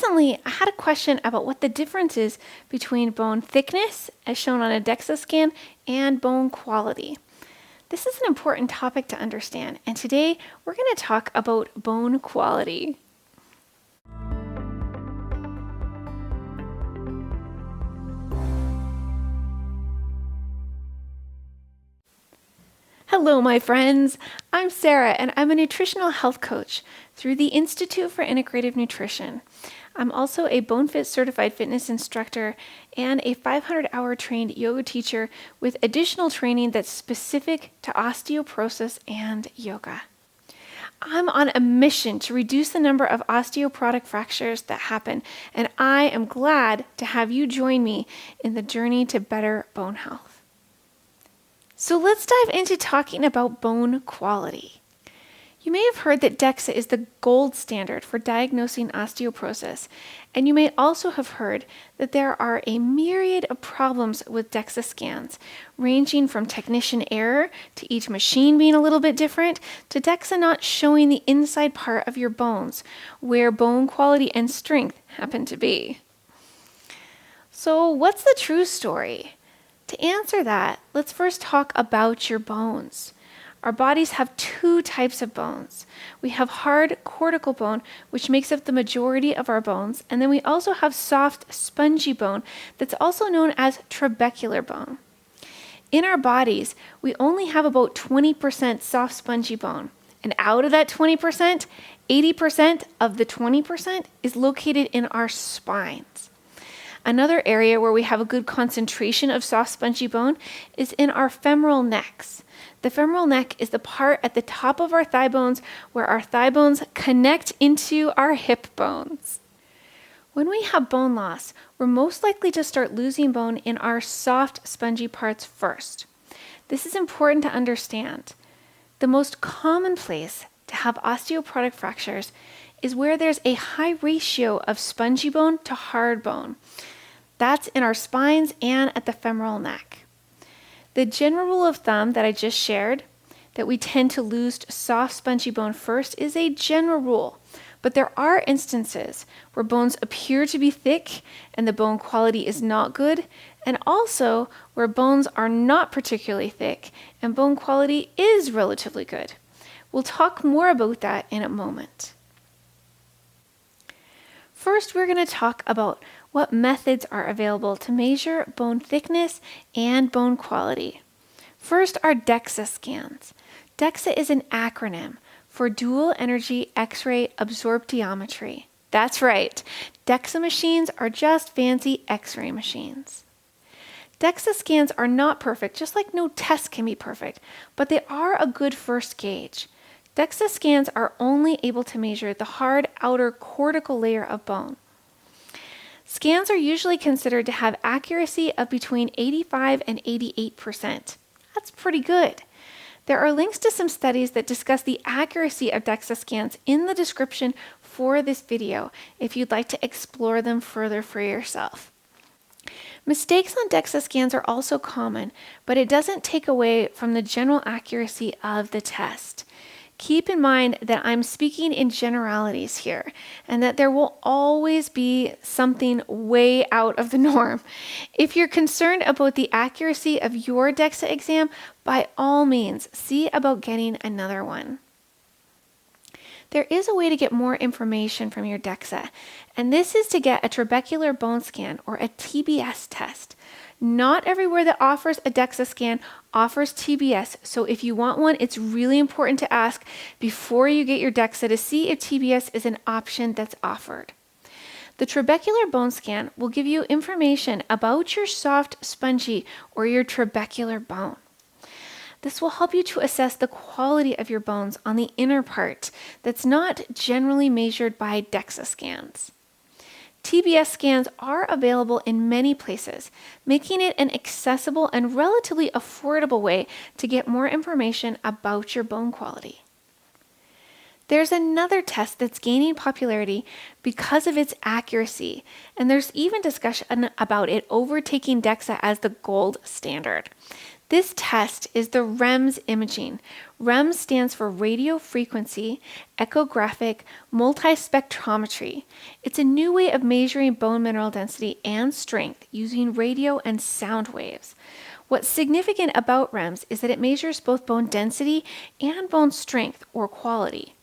recently I had a question about what the difference is between bone thickness, as shown on a DEXA scan, and bone quality. This is an important topic to understand, and today we're going to talk about bone quality. Hello, my friends. I'm Sarah, and I'm a nutritional health coach through the Institute for Integrative Nutrition. I'm also a BoneFit certified fitness instructor and a 500-hour trained yoga teacher with additional training that's specific to osteoporosis and yoga. I'm on a mission to reduce the number of osteoporotic fractures that happen, and I am glad to have you join me in the journey to better bone health. So let's dive into talking about bone quality. You may have heard that DEXA is the gold standard for diagnosing osteoporosis, and you may also have heard that there are a myriad of problems with DEXA scans, ranging from technician error to each machine being a little bit different, to DEXA not showing the inside part of your bones, where bone quality and strength happen to be. So what's the true story? To answer that, let's first talk about your bones. Our bodies have two types of bones. We have hard cortical bone, which makes up the majority of our bones, and then we also have soft, spongy bone that's also known as trabecular bone. In our bodies, we only have about 20% soft, spongy bone, and out of that 20%, 80% of the 20% is located in our spines. Another area where we have a good concentration of soft, spongy bone is in our femoral necks. The femoral neck is the part at the top of our thigh bones where our thigh bones connect into our hip bones. When we have bone loss, we're most likely to start losing bone in our soft, spongy parts first. This is important to understand. The most common place to have osteoporotic fractures is where there's a high ratio of spongy bone to hard bone. That's in our spines and at the femoral neck. The general rule of thumb that I just shared, that we tend to lose soft, spongy bone first, is a general rule. But there are instances where bones appear to be thick and the bone quality is not good, and also where bones are not particularly thick and bone quality is relatively good. We'll talk more about that in a moment. First, we're going to talk about what methods are available to measure bone thickness and bone quality. First are DEXA scans. DEXA is an acronym for Dual Energy X-ray Absorptiometry. That's right, DEXA machines are just fancy X-ray machines. DEXA scans are not perfect, just like no test can be perfect, but they are a good first gauge. DEXA scans are only able to measure the hard outer cortical layer of bone. Scans are usually considered to have accuracy of between 85 and 88%. That's pretty good. There are links to some studies that discuss the accuracy of DEXA scans in the description for this video if you'd like to explore them further for yourself. Mistakes on DEXA scans are also common, but it doesn't take away from the general accuracy of the test. Keep in mind that I'm speaking in generalities here and that there will always be something way out of the norm. If you're concerned about the accuracy of your DEXA exam, by all means, see about getting another one. There is a way to get more information from your DEXA, and this is to get a trabecular bone scan or a TBS test. Not everywhere that offers a DEXA scan offers TBS, so if you want one, it's really important to ask before you get your DEXA to see if TBS is an option that's offered. The trabecular bone scan will give you information about your soft, spongy, or your trabecular bone. This will help you to assess the quality of your bones on the inner part that's not generally measured by DEXA scans. TBS scans are available in many places, making it an accessible and relatively affordable way to get more information about your bone quality. There's another test that's gaining popularity because of its accuracy, and there's even discussion about it overtaking DEXA as the gold standard. This test is the REMS imaging. REMS stands for radio frequency echographic multispectrometry. It's a new way of measuring bone mineral density and strength using radio and sound waves. What's significant about REMS is that it measures both bone density and bone strength or quality.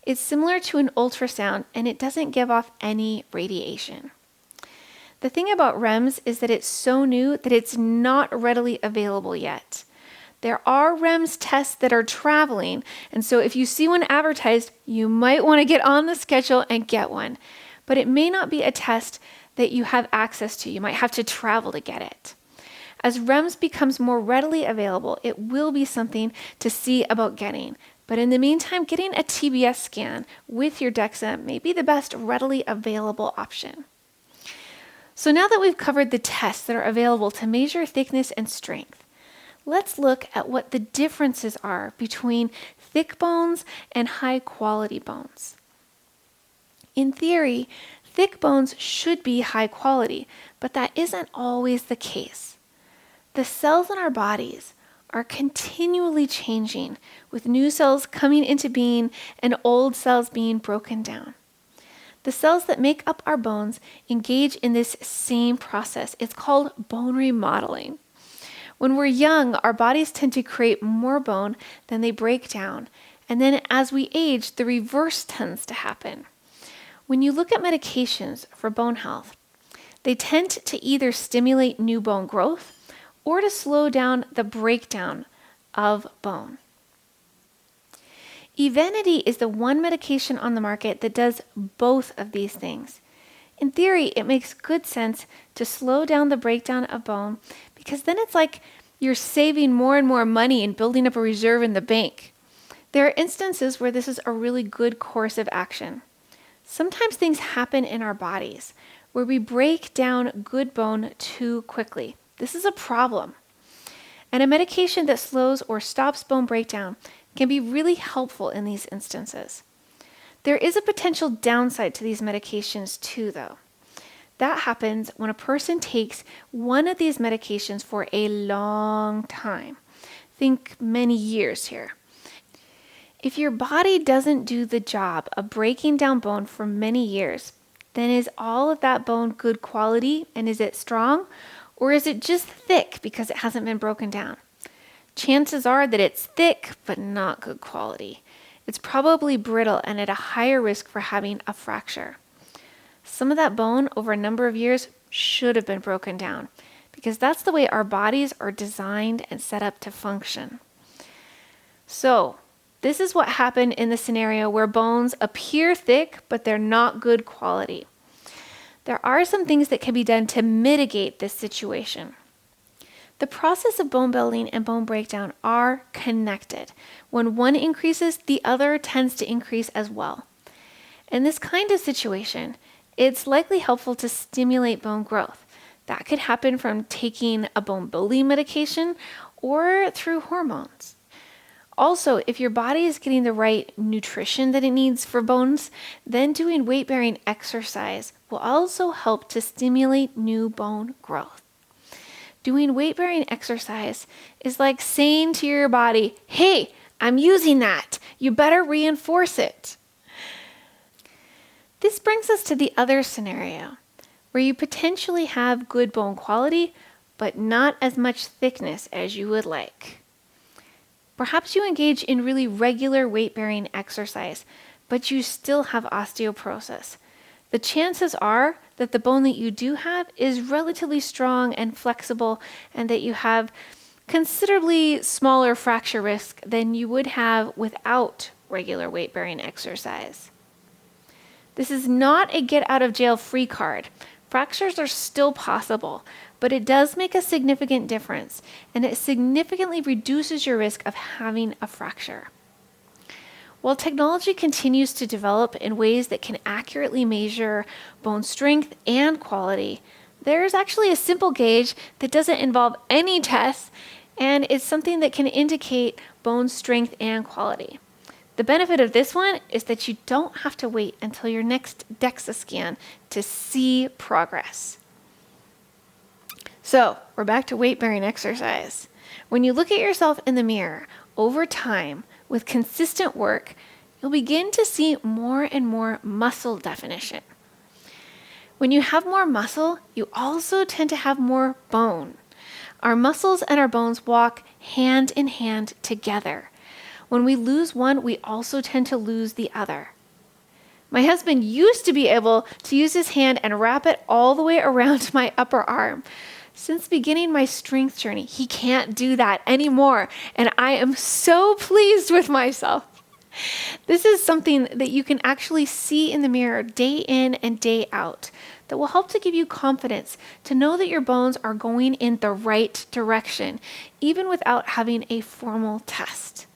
It's similar to an ultrasound and it doesn't give off any radiation. The thing about REMS is that it's so new that it's not readily available yet. There are REMS tests that are traveling, and so if you see one advertised, you might want to get on the schedule and get one. But it may not be a test that you have access to. You might have to travel to get it. As REMS becomes more readily available, it will be something to see about getting. But in the meantime, getting a TBS scan with your DEXA may be the best readily available option. So now that we've covered the tests that are available to measure thickness and strength, let's look at what the differences are between thick bones and high quality bones. In theory, thick bones should be high quality, but that isn't always the case. The cells in our bodies are continually changing, with new cells coming into being and old cells being broken down. The cells that make up our bones engage in this same process. It's called bone remodeling. When we're young, our bodies tend to create more bone than they break down. And then as we age, the reverse tends to happen. When you look at medications for bone health, they tend to either stimulate new bone growth or to slow down the breakdown of bone. Evenity is the one medication on the market that does both of these things. In theory, it makes good sense to slow down the breakdown of bone because then it's like you're saving more and more money and building up a reserve in the bank. There are instances where this is a really good course of action. Sometimes things happen in our bodies where we break down good bone too quickly. This is a problem. And a medication that slows or stops bone breakdown can be really helpful in these instances. There is a potential downside to these medications too, though. That happens when a person takes one of these medications for a long time. Think many years here. If your body doesn't do the job of breaking down bone for many years, then is all of that bone good quality and is it strong? Or is it just thick because it hasn't been broken down? Chances are that it's thick, but not good quality. It's probably brittle and at a higher risk for having a fracture. Some of that bone over a number of years should have been broken down because that's the way our bodies are designed and set up to function. So, this is what happened in the scenario where bones appear thick, but they're not good quality. There are some things that can be done to mitigate this situation. The process of bone building and bone breakdown are connected. When one increases, the other tends to increase as well. In this kind of situation, it's likely helpful to stimulate bone growth. That could happen from taking a bone building medication or through hormones. Also, if your body is getting the right nutrition that it needs for bones, then doing weight-bearing exercise will also help to stimulate new bone growth. Doing weight-bearing exercise is like saying to your body, hey, I'm using that. You better reinforce it. This brings us to the other scenario, where you potentially have good bone quality, but not as much thickness as you would like. Perhaps you engage in really regular weight-bearing exercise, but you still have osteoporosis. The chances are that the bone that you do have is relatively strong and flexible and that you have considerably smaller fracture risk than you would have without regular weight-bearing exercise. This is not a get-out-of-jail-free card. Fractures are still possible, but it does make a significant difference, and it significantly reduces your risk of having a fracture. While technology continues to develop in ways that can accurately measure bone strength and quality, there is actually a simple gauge that doesn't involve any tests, and it's something that can indicate bone strength and quality. The benefit of this one is that you don't have to wait until your next DEXA scan to see progress. So, we're back to weight-bearing exercise. When you look at yourself in the mirror over time with consistent work, you'll begin to see more and more muscle definition. When you have more muscle, you also tend to have more bone. Our muscles and our bones walk hand in hand together. When we lose one, we also tend to lose the other. My husband used to be able to use his hand and wrap it all the way around my upper arm. Since beginning my strength journey, he can't do that anymore, and I am so pleased with myself. This is something that you can actually see in the mirror day in and day out that will help to give you confidence to know that your bones are going in the right direction, even without having a formal test.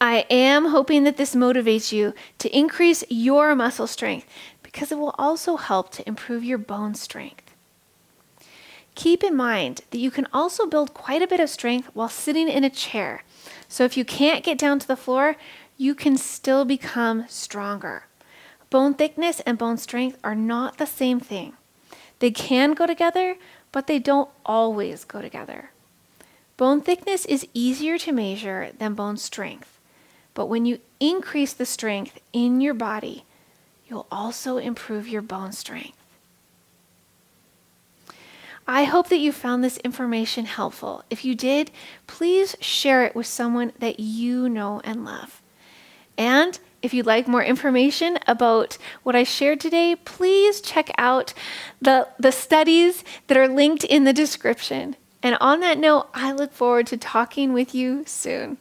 I am hoping that this motivates you to increase your muscle strength because it will also help to improve your bone strength. Keep in mind that you can also build quite a bit of strength while sitting in a chair. So if you can't get down to the floor, you can still become stronger. Bone thickness and bone strength are not the same thing. They can go together, but they don't always go together. Bone thickness is easier to measure than bone strength, but when you increase the strength in your body, you'll also improve your bone strength. I hope that you found this information helpful. If you did, please share it with someone that you know and love. And if you'd like more information about what I shared today, please check out the studies that are linked in the description. And on that note, I look forward to talking with you soon.